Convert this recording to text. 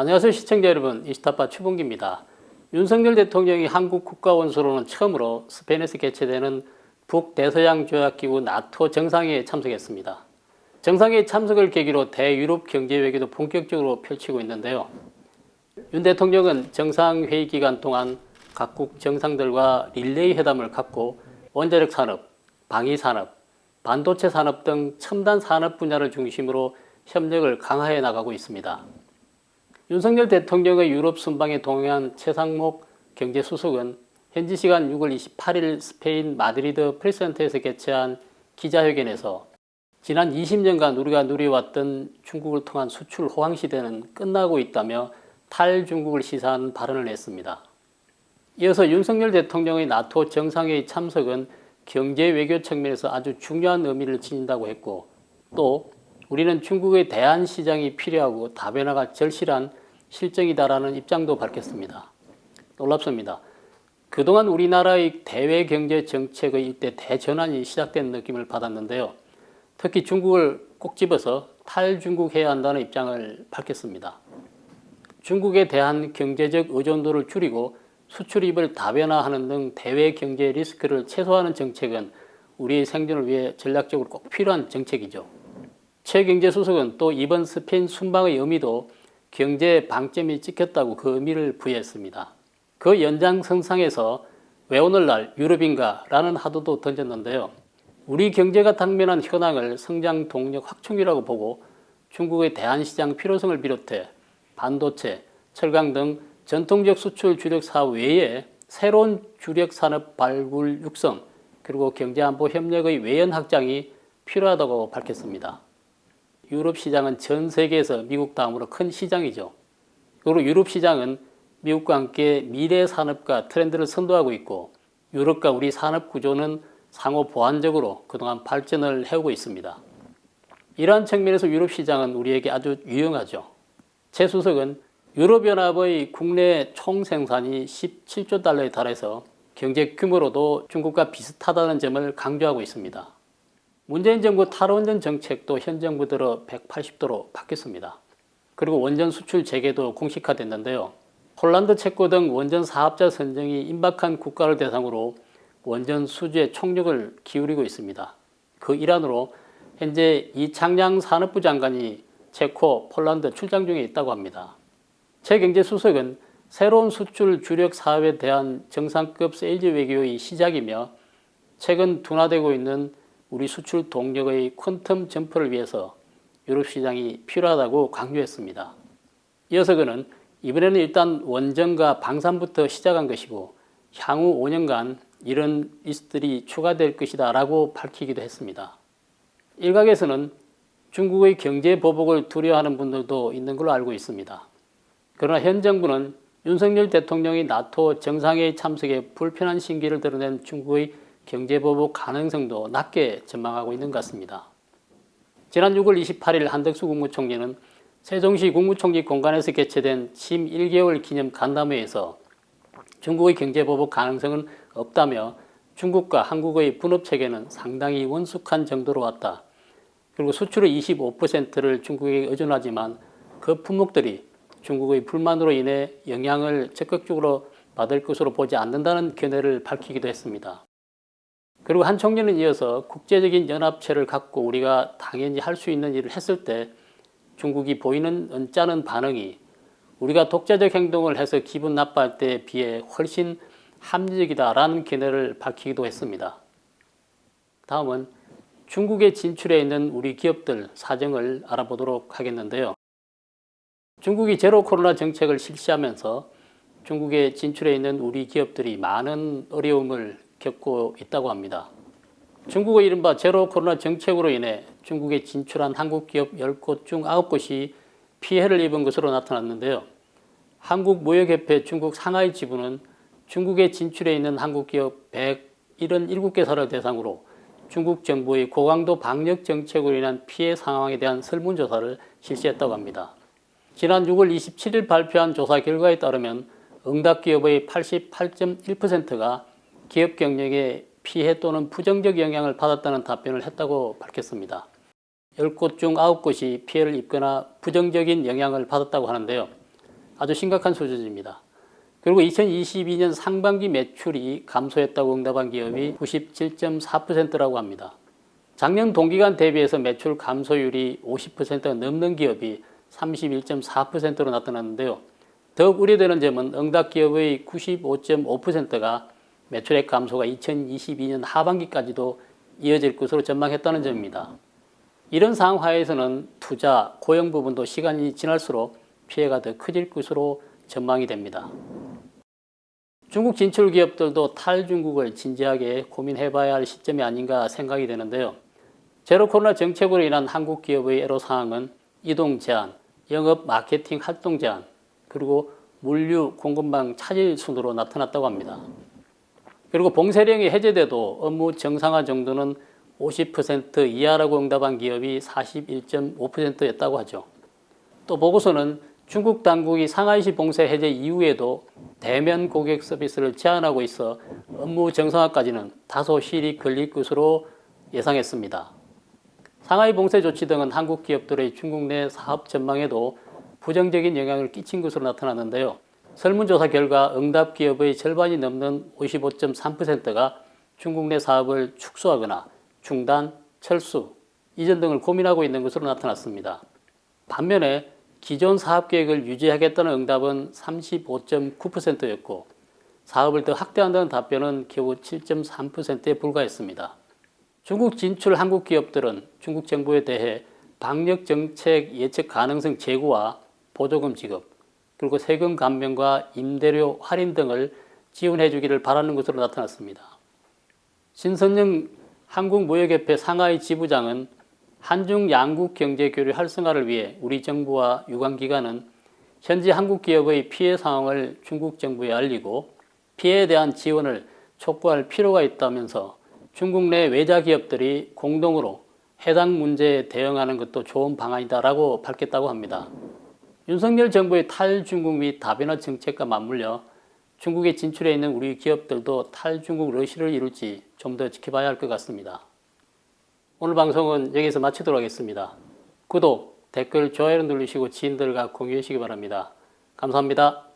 안녕하세요 시청자 여러분, 이스타파 추봉기입니다. 윤석열 대통령이 한국 국가원수로는 처음으로 스페인에서 개최되는 북대서양 조약기구 나토 정상회의에 참석했습니다. 정상회의 참석을 계기로 대유럽 경제외교도 본격적으로 펼치고 있는데요. 윤 대통령은 정상회의 기간 동안 각국 정상들과 릴레이 회담을 갖고 원자력 산업, 방위 산업, 반도체 산업 등 첨단 산업 분야를 중심으로 협력을 강화해 나가고 있습니다. 윤석열 대통령의 유럽 순방에 동행한 최상목 경제수석은 현지 시간 6월 28일 스페인 마드리드 프레스센터에서 개최한 기자회견에서 지난 20년간 우리가 누려왔던 중국을 통한 수출 호황 시대는 끝나고 있다며 탈중국을 시사하는 발언을 했습니다. 이어서 윤석열 대통령의 나토 정상회의 참석은 경제 외교 측면에서 아주 중요한 의미를 지닌다고 했고, 또 우리는 중국의 대안시장이 필요하고 다변화가 절실한 실정이다라는 입장도 밝혔습니다. 놀랍습니다. 그동안 우리나라의 대외 경제 정책의 일대 대전환이 시작된 느낌을 받았는데요. 특히 중국을 꼭 집어서 탈중국해야 한다는 입장을 밝혔습니다. 중국에 대한 경제적 의존도를 줄이고 수출입을 다변화하는 등 대외 경제 리스크를 최소화하는 정책은 우리의 생존을 위해 전략적으로 꼭 필요한 정책이죠. 최 경제수석은 또 이번 스페인 순방의 의미도 경제 방점이 찍혔다고 그 의미를 부여했습니다. 그 연장선상에서 왜 오늘날 유럽인가 라는 화두도 던졌는데요. 우리 경제가 당면한 현황을 성장 동력 확충이라고 보고 중국의 대안시장 필요성을 비롯해 반도체, 철강 등 전통적 수출 주력 사업 외에 새로운 주력 산업 발굴 육성, 그리고 경제안보 협력의 외연 확장이 필요하다고 밝혔습니다. 유럽 시장은 전 세계에서 미국 다음으로 큰 시장이죠. 그리고 유럽 시장은 미국과 함께 미래 산업과 트렌드를 선도하고 있고, 유럽과 우리 산업 구조는 상호 보완적으로 그동안 발전을 해오고 있습니다. 이러한 측면에서 유럽 시장은 우리에게 아주 유용하죠. 최 수석은 유럽연합의 국내 총생산이 17조 달러에 달해서 경제 규모로도 중국과 비슷하다는 점을 강조하고 있습니다. 문재인 정부 탈원전 정책도 현 정부 들어 180도로 바뀌었습니다. 그리고 원전 수출 재개도 공식화됐는데요. 폴란드, 체코 등 원전 사업자 선정이 임박한 국가를 대상으로 원전 수주에 총력을 기울이고 있습니다. 그 일환으로 현재 이창양 산업부 장관이 체코, 폴란드 출장 중에 있다고 합니다. 최 경제수석은 새로운 수출 주력 사업에 대한 정상급 세일즈 외교의 시작이며 최근 둔화되고 있는 우리 수출 동력의 퀀텀 점프를 위해서 유럽 시장이 필요하다고 강조했습니다. 이어서 그는 이번에는 일단 원전과 방산부터 시작한 것이고 향후 5년간 이런 리스트들이 추가될 것이다 라고 밝히기도 했습니다. 일각에서는 중국의 경제 보복을 두려워하는 분들도 있는 걸로 알고 있습니다. 그러나 현 정부는 윤석열 대통령이 나토 정상회의 참석에 불편한 심기를 드러낸 중국의 경제보복 가능성도 낮게 전망하고 있는 것 같습니다. 지난 6월 28일 한덕수 국무총리는 세종시 국무총리 공간에서 개최된 취임 1개월 기념 간담회에서 중국의 경제보복 가능성은 없다며 중국과 한국의 분업체계는 상당히 원숙한 정도로 왔다. 그리고 수출의 25%를 중국에 의존하지만 그 품목들이 중국의 불만으로 인해 영향을 적극적으로 받을 것으로 보지 않는다는 견해를 밝히기도 했습니다. 그리고 한 총리는 이어서 국제적인 연합체를 갖고 우리가 당연히 할 수 있는 일을 했을 때 중국이 보이는 언짢은 반응이 우리가 독자적 행동을 해서 기분 나빠할 때에 비해 훨씬 합리적이다라는 견해를 밝히기도 했습니다. 다음은 중국에 진출해 있는 우리 기업들 사정을 알아보도록 하겠는데요. 중국이 제로 코로나 정책을 실시하면서 중국에 진출해 있는 우리 기업들이 많은 어려움을 겪고 있다고 합니다. 중국의 이른바 제로 코로나 정책으로 인해 중국에 진출한 한국 기업 10곳 중 9곳이 피해를 입은 것으로 나타났는데요. 한국무역협회 중국 상하이 지부는 중국에 진출해 있는 한국 기업 177개사를 대상으로 중국 정부의 고강도 방역 정책으로 인한 피해 상황에 대한 설문조사를 실시했다고 합니다. 지난 6월 27일 발표한 조사 결과에 따르면 응답 기업의 88.1%가 기업 경영에 피해 또는 부정적 영향을 받았다는 답변을 했다고 밝혔습니다. 10곳 중 9곳이 피해를 입거나 부정적인 영향을 받았다고 하는데요. 아주 심각한 수준입니다. 그리고 2022년 상반기 매출이 감소했다고 응답한 기업이 97.4%라고 합니다. 작년 동기간 대비해서 매출 감소율이 50%가 넘는 기업이 31.4%로 나타났는데요. 더욱 우려되는 점은 응답 기업의 95.5%가 매출액 감소가 2022년 하반기까지도 이어질 것으로 전망했다는 점입니다. 이런 상황 하에서는 투자, 고용 부분도 시간이 지날수록 피해가 더 커질 것으로 전망이 됩니다. 중국 진출 기업들도 탈중국을 진지하게 고민해봐야 할 시점이 아닌가 생각이 되는데요. 제로 코로나 정책으로 인한 한국 기업의 애로사항은 이동 제한, 영업 마케팅 활동 제한, 그리고 물류 공급망 차질 순으로 나타났다고 합니다. 그리고 봉쇄령이 해제돼도 업무 정상화 정도는 50% 이하라고 응답한 기업이 41.5%였다고 하죠. 또 보고서는 중국 당국이 상하이시 봉쇄 해제 이후에도 대면 고객 서비스를 제한하고 있어 업무 정상화까지는 다소 시일이 걸릴 것으로 예상했습니다. 상하이 봉쇄 조치 등은 한국 기업들의 중국 내 사업 전망에도 부정적인 영향을 끼친 것으로 나타났는데요. 설문조사 결과 응답 기업의 절반이 넘는 55.3%가 중국 내 사업을 축소하거나 중단, 철수, 이전 등을 고민하고 있는 것으로 나타났습니다. 반면에 기존 사업 계획을 유지하겠다는 응답은 35.9%였고 사업을 더 확대한다는 답변은 겨우 7.3%에 불과했습니다. 중국 진출 한국 기업들은 중국 정부에 대해 방역 정책 예측 가능성 제고와 보조금 지급, 그리고 세금 감면과 임대료 할인 등을 지원해 주기를 바라는 것으로 나타났습니다. 신선영 한국무역협회 상하이 지부장은 한중 양국 경제 교류 활성화를 위해 우리 정부와 유관기관은 현지 한국 기업의 피해 상황을 중국 정부에 알리고 피해에 대한 지원을 촉구할 필요가 있다면서 중국 내 외자 기업들이 공동으로 해당 문제에 대응하는 것도 좋은 방안이다라고 밝혔다고 합니다. 윤석열 정부의 탈중국 및 다변화 정책과 맞물려 중국에 진출해 있는 우리 기업들도 탈중국 러시를 이룰지 좀 더 지켜봐야 할 것 같습니다. 오늘 방송은 여기서 마치도록 하겠습니다. 구독, 댓글, 좋아요 누르시고 지인들과 공유해 주시기 바랍니다. 감사합니다.